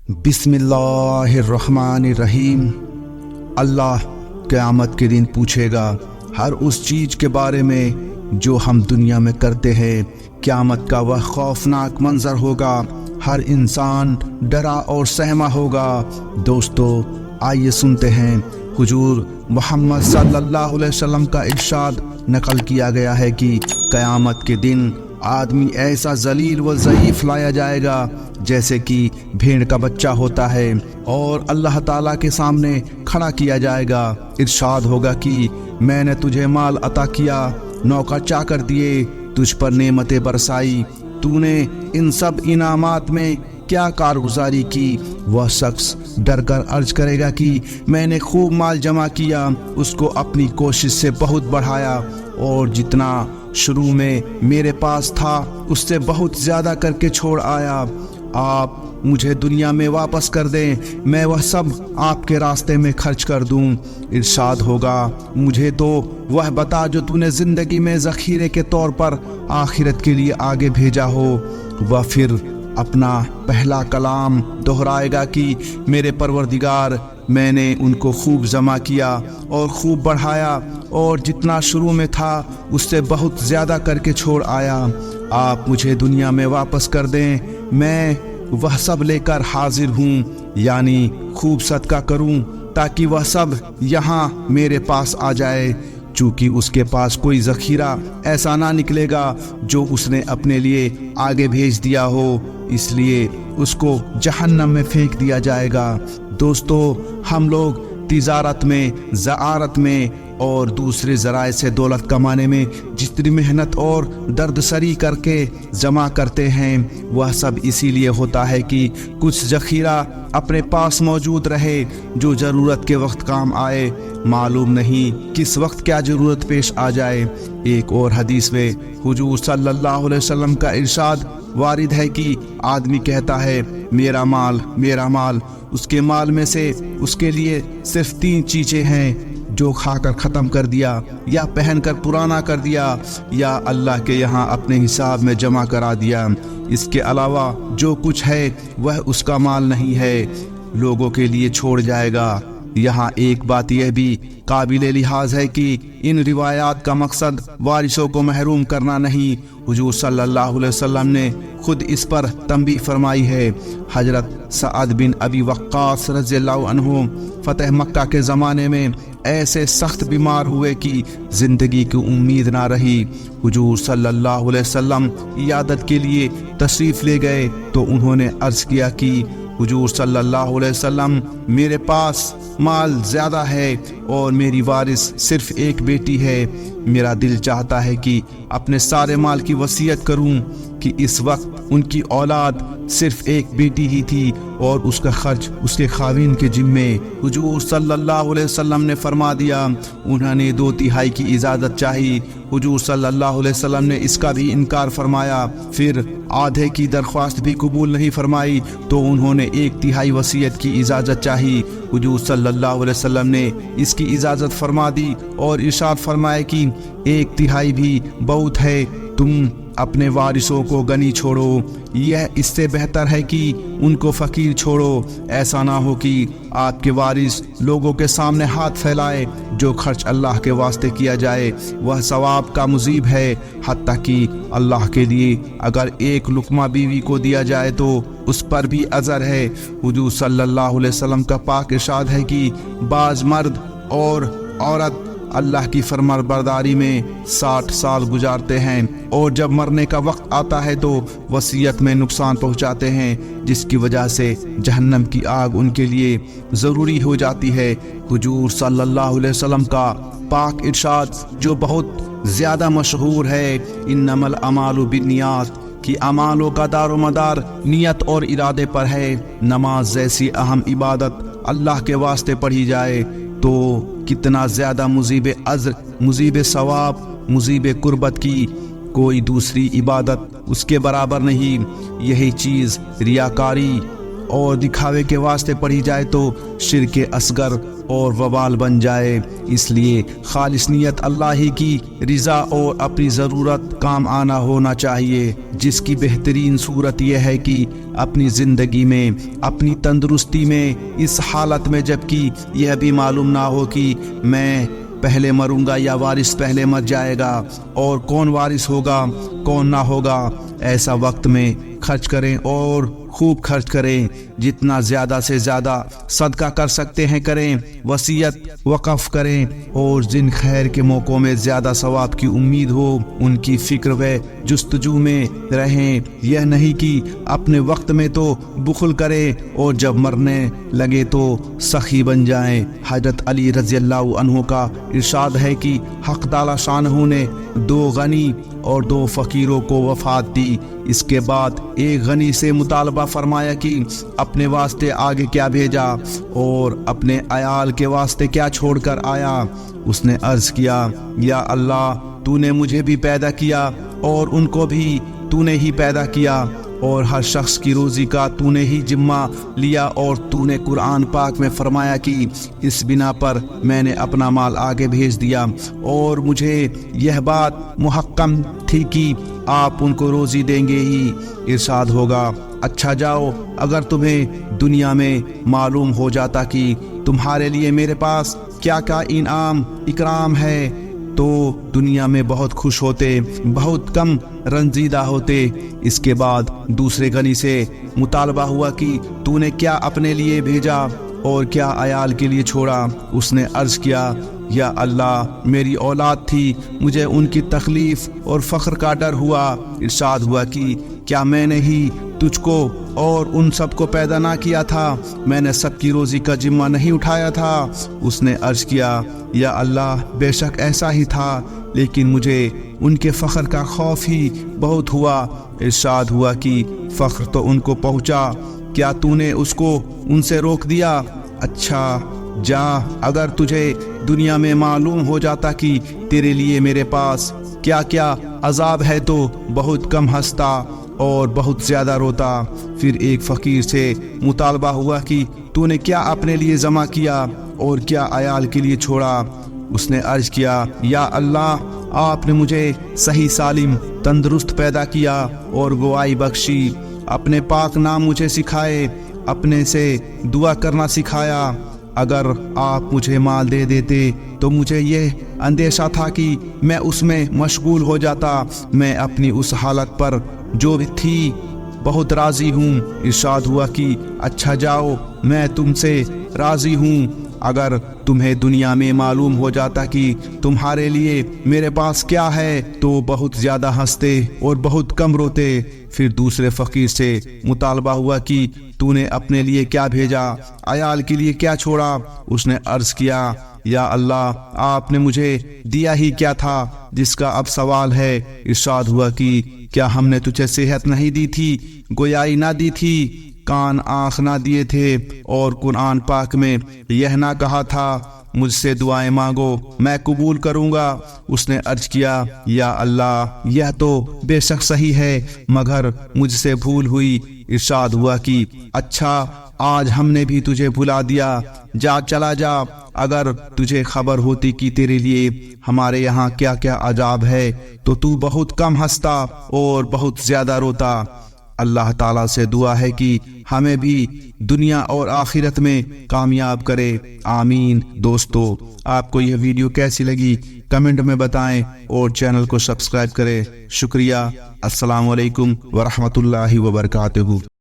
بسم اللہ الرحمن الرحیم۔ اللہ قیامت کے دن پوچھے گا ہر اس چیز کے بارے میں جو ہم دنیا میں کرتے ہیں۔ قیامت کا وہ خوفناک منظر ہوگا، ہر انسان ڈرا اور سہما ہوگا۔ دوستو آئیے سنتے ہیں حضور محمد صلی اللہ علیہ وسلم کا ارشاد نقل کیا گیا ہے کہ قیامت کے دن آدمی ایسا ذلیل و ضعیف لایا جائے گا جیسے کہ بھیڑ کا بچہ ہوتا ہے، اور اللہ تعالیٰ کے سامنے کھڑا کیا جائے گا۔ ارشاد ہوگا کہ میں نے تجھے مال عطا کیا، نوکر چاکر دیے، تجھ پر نعمتیں برسائی، تو نے ان سب انعامات میں کیا کارگزاری کی؟ وہ شخص ڈر کر عرض کرے گا کہ میں نے خوب مال جمع کیا، اس کو اپنی کوشش سے بہت بڑھایا، اور جتنا شروع میں میرے پاس تھا اس سے بہت زیادہ کر کے چھوڑ آیا۔ آپ مجھے دنیا میں واپس کر دیں، میں وہ سب آپ کے راستے میں خرچ کر دوں۔ ارشاد ہوگا مجھے تو وہ بتا جو تو نے زندگی میں ذخیرے کے طور پر آخرت کے لیے آگے بھیجا ہو۔ وہ پھر اپنا پہلا کلام دہرائے گا کہ میرے پروردگار، میں نے ان کو خوب جمع کیا اور خوب بڑھایا، اور جتنا شروع میں تھا اس سے بہت زیادہ کر کے چھوڑ آیا۔ آپ مجھے دنیا میں واپس کر دیں، میں وہ سب لے کر حاضر ہوں، یعنی خوب صدقہ کروں تاکہ وہ سب یہاں میرے پاس آ جائے۔ چونکہ اس کے پاس کوئی ذخیرہ ایسا نہ نکلے گا جو اس نے اپنے لیے آگے بھیج دیا ہو، اس لیے اس کو جہنم میں پھینک دیا جائے گا۔ دوستو ہم لوگ تجارت میں، زراعت میں اور دوسرے ذرائع سے دولت کمانے میں جتنی محنت اور درد سری کر کے جمع کرتے ہیں، وہ سب اسی لیے ہوتا ہے کہ کچھ ذخیرہ اپنے پاس موجود رہے جو ضرورت کے وقت کام آئے۔ معلوم نہیں کس وقت کیا ضرورت پیش آ جائے۔ ایک اور حدیث میں حضور صلی اللہ علیہ وسلم کا ارشاد وارد ہے کہ آدمی کہتا ہے میرا مال، میرا مال، اس کے مال میں سے اس کے لیے صرف 3 چیزیں ہیں جو کھا کر ختم کر دیا، یا پہن کر پرانا کر دیا، یا اللہ کے یہاں اپنے حساب میں جمع کرا دیا۔ اس کے علاوہ جو کچھ ہے وہ اس کا مال نہیں ہے، لوگوں کے لیے چھوڑ جائے گا۔ یہاں ایک بات یہ بھی قابل لحاظ ہے کہ ان روایات کا مقصد وارثوں کو محروم کرنا نہیں۔ حضور صلی اللہ علیہ وسلم نے خود اس پر تنبیہ فرمائی ہے۔ حضرت سعد بن ابی وقاص رضی اللہ عنہ فتح مکہ کے زمانے میں ایسے سخت بیمار ہوئے کہ زندگی کی امید نہ رہی۔ حضور صلی اللہ علیہ وسلم عیادت کے لیے تشریف لے گئے تو انہوں نے عرض کیا کہ حضور صلی اللہ علیہ وسلم، میرے پاس مال زیادہ ہے اور میری وارث صرف ایک بیٹی ہے، میرا دل چاہتا ہے کہ اپنے سارے مال کی وصیت کروں کہ اس وقت ان کی اولاد صرف ایک بیٹی ہی تھی اور اس کا خرچ اس کے خاوند کے ذمے۔ حضور صلی اللہ علیہ وسلم نے فرما دیا۔ انہوں نے 2/3 کی اجازت چاہی، حضور صلی اللہ علیہ وسلم نے اس کا بھی انکار فرمایا، پھر آدھے کی درخواست بھی قبول نہیں فرمائی تو انہوں نے 1/3 وصیت کی اجازت چاہی۔ حضور صلی اللہ علیہ وسلم نے اس کی اجازت فرما دی اور ارشاد فرمایا کہ 1/3 بھی بہت ہے، تم اپنے وارثوں کو غنی چھوڑو، یہ اس سے بہتر ہے کہ ان کو فقیر چھوڑو۔ ایسا نہ ہو کہ آپ کے وارث لوگوں کے سامنے ہاتھ پھیلائے۔ جو خرچ اللہ کے واسطے کیا جائے وہ ثواب کا مذیب ہے، حتیٰ کہ اللہ کے لیے اگر 1 لقمہ بیوی کو دیا جائے تو اس پر بھی اجر ہے۔ حضور صلی اللہ علیہ وسلم کا پاک ارشاد ہے کہ بعض مرد اور عورت اللہ کی فرمانبرداری میں 60 سال گزارتے ہیں، اور جب مرنے کا وقت آتا ہے تو وصیت میں نقصان پہنچاتے ہیں، جس کی وجہ سے جہنم کی آگ ان کے لیے ضروری ہو جاتی ہے۔ حضور صلی اللہ علیہ وسلم کا پاک ارشاد جو بہت زیادہ مشہور ہے، انما الاعمال بالنیات، کہ اعمالوں کا دار و مدار نیت اور ارادے پر ہے۔ نماز جیسی اہم عبادت اللہ کے واسطے پڑھی جائے تو کتنا زیادہ مذیب اجر، مذیب ثواب، مذیب قربت کی کوئی دوسری عبادت اس کے برابر نہیں۔ یہی چیز ریاکاری اور دکھاوے کے واسطے پڑھی جائے تو شرک اصغر اور وبال بن جائے۔ اس لیے خالص نیت اللہ ہی کی رضا اور اپنی ضرورت کام آنا ہونا چاہیے، جس کی بہترین صورت یہ ہے کہ اپنی زندگی میں، اپنی تندرستی میں، اس حالت میں جبکہ یہ بھی معلوم نہ ہو کہ میں پہلے مروں گا یا وارث پہلے مر جائے گا، اور کون وارث ہوگا کون نہ ہوگا، ایسا وقت میں خرچ کریں اور خوب خرچ کریں، جتنا زیادہ سے زیادہ صدقہ کر سکتے ہیں کریں، وصیت وقف کریں، اور جن خیر کے موقعوں میں زیادہ ثواب کی امید ہو ان کی فکر و جستجو میں رہیں۔ یہ نہیں کہ اپنے وقت میں تو بخل کریں اور جب مرنے لگے تو سخی بن جائیں۔ حضرت علی رضی اللہ عنہ کا ارشاد ہے کہ حق تعالی شانہ نے 2 غنی اور 2 فقیروں کو وفات دی۔ اس کے بعد ایک غنی سے مطالبہ فرمایا کہ اپنے واسطے آگے کیا بھیجا اور اپنے عیال کے واسطے کیا چھوڑ کر آیا۔ اس نے عرض کیا، یا اللہ، تو نے مجھے بھی پیدا کیا اور ان کو بھی تو نے ہی پیدا کیا، اور ہر شخص کی روزی کا تو نے ہی ذمہ لیا، اور تو نے قرآن پاک میں فرمایا کہ اس بنا پر میں نے اپنا مال آگے بھیج دیا، اور مجھے یہ بات محکم تھی کہ آپ ان کو روزی دیں گے ہی۔ ارشاد ہوگا، اچھا جاؤ، اگر تمہیں دنیا میں معلوم ہو جاتا کہ تمہارے لیے میرے پاس کیا کیا انعام اکرام ہے تو دنیا میں بہت خوش ہوتے، بہت کم رنجیدہ ہوتے۔ اس کے بعد دوسرے غنی سے مطالبہ ہوا کہ تو نے کیا اپنے لیے بھیجا اور کیا عیال کے لیے چھوڑا۔ اس نے عرض کیا، یا اللہ، میری اولاد تھی، مجھے ان کی تکلیف اور فخر کا ڈر ہوا۔ ارشاد ہوا کہ کیا میں نے ہی تجھ کو اور ان سب کو پیدا نہ کیا تھا؟ میں نے سب کی روزی کا ذمہ نہیں اٹھایا تھا؟ اس نے عرض کیا، یا اللہ، بے شک ایسا ہی تھا، لیکن مجھے ان کے فخر کا خوف ہی بہت ہوا۔ ارشاد ہوا کہ فخر تو ان کو پہنچا، کیا تو نے اس کو ان سے روک دیا؟ اچھا جا، اگر تجھے دنیا میں معلوم ہو جاتا کہ تیرے لیے میرے پاس کیا کیا عذاب ہے تو بہت کم ہنستا اور بہت زیادہ روتا۔ پھر ایک فقیر سے مطالبہ ہوا کہ تو نے کیا اپنے لیے جمع کیا اور کیا عیال کے لیے چھوڑا؟ اس نے عرض کیا، یا اللہ، آپ نے مجھے صحیح سالم تندرست پیدا کیا اور گواہی بخشی، اپنے پاک نام مجھے سکھائے، اپنے سے دعا کرنا سکھایا۔ اگر آپ مجھے مال دے دیتے تو مجھے یہ اندیشہ تھا کہ میں اس میں مشغول ہو جاتا۔ میں اپنی اس حالت پر جو بھی تھی بہت راضی ہوں۔ ارشاد ہوا کہ اچھا جاؤ، میں تم سے راضی ہوں۔ اگر تمہیں دنیا میں معلوم ہو جاتا کہ تمہارے لیے میرے پاس کیا ہے تو بہت زیادہ ہنستے اور بہت کم روتے۔ پھر دوسرے فقیر سے مطالبہ ہوا کہ تو نے اپنے لیے کیا بھیجا، عیال کے لیے کیا چھوڑا؟ اس نے عرض کیا، یا اللہ، آپ نے مجھے دیا ہی کیا تھا جس کا اب سوال ہے؟ ارشاد ہوا کہ کیا ہم نے تجھے صحت نہیں دی تھی، گویائی نہ دی تھی، کان آنکھ نہ دیے تھے، اور قرآن پاک میں یہ نہ کہا تھا مجھ سے دعائیں مانگو میں قبول کروں گا؟ اس نے عرض کیا، یا اللہ، یہ تو بے شک صحیح ہے، مگر مجھ سے بھول ہوئی۔ ارشاد ہوا کہ اچھا، آج ہم نے بھی تجھے بھلا دیا، جا چلا جا، اگر تجھے خبر ہوتی کہ تیرے لیے ہمارے یہاں کیا کیا عذاب ہے تو بہت کم ہنستا اور بہت زیادہ روتا۔ اللہ تعالیٰ سے دعا ہے کہ ہمیں بھی دنیا اور آخرت میں کامیاب کرے، آمین۔ دوستو، آپ کو یہ ویڈیو کیسی لگی کمنٹ میں بتائیں اور چینل کو سبسکرائب کریں۔ شکریہ۔ السلام علیکم ورحمۃ اللہ وبرکاتہ۔